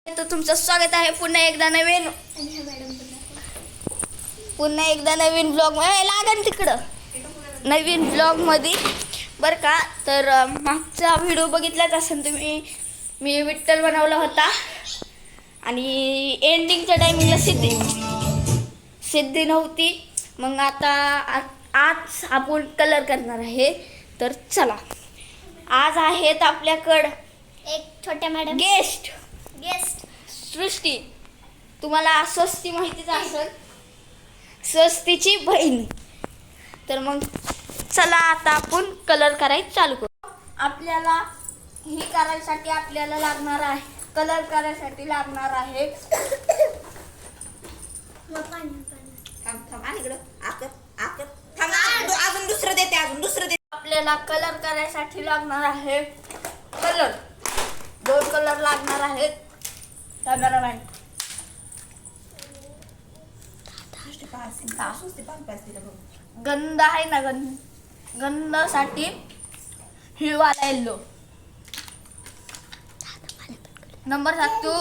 तर तुमचं स्वागत आहे पुन्हा एकदा नवीन ब्लॉग लागन तिकडं नवीन ब्लॉग मध्ये बरं का. तर मागचा व्हिडिओ बघितलाच असेल तुम्ही. मी विठ्ठल बनवला होता आणि एंडिंगच्या टायमिंगला सिद्धी नव्हती. मग आता आज आपण कलर करणार आहे. तर चला, आज आहेत आपल्याकडं एक छोट्या मॅडम गेस्ट सृष्टी. तुम्हाला स्वस्ती माहितीच असेल, स्वस्तीची बहीण. तर मग चला आता आपण कलर करायचं चालू करू. आपल्याला हे करायसाठी आपल्याला लागणार आहे, कलर करायसाठी लागणार आहे अजून दुसरं देते आपल्याला कलर करायसाठी लागणार आहे कलर. 2 कलर लागणार आहेत. कॅमेरामॅन गंध आहे ना, गंधासाठी हिरवाला येल्लो नंबर सांगतो.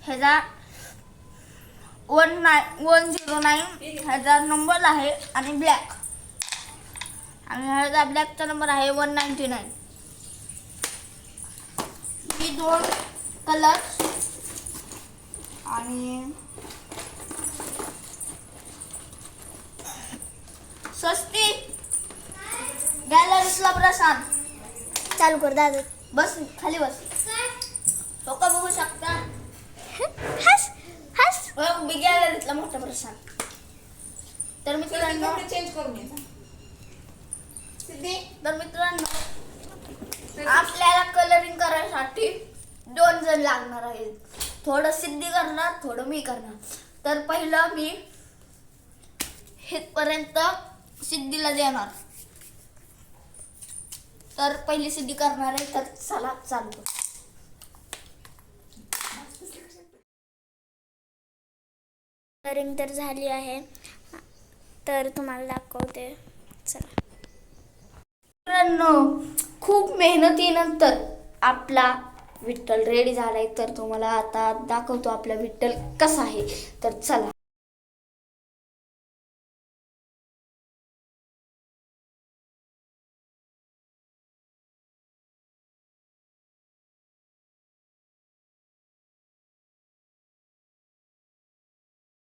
ह्याचा 109 ह्याचा नंबर आहे आणि ब्लॅक, आणि ह्याचा ब्लॅकचा नंबर आहे 199. ही 2 कलर आणि स्वस्ती गॅलरीला प्रसाद चालू कर दादा. बस खाली बस. लोक बघू शकता. हस मी गॅलरीतला मोठा प्रसाद. तर मित्रांनो चेंज करून आपल्याला कलरिंग करायसाठी 2 जण लागणार आहेत. थोडं सिद्धी करणार, थोडं मी करणार. तर पहिलं मी इथपर्यंत सिद्धीला देणार. तर पहिली सिद्धी करणार आहे. तर चला चालू करू. कलरिंग तर झाली आहे, तर तुम्हाला दाखवते. चला मित्रांनो, खूप मेहनतीनंतर आपला विठ्ठल रेडी झालाय. तर तुम्हाला आता दाखवतो आपला विठ्ठल कसा आहे. तर चला.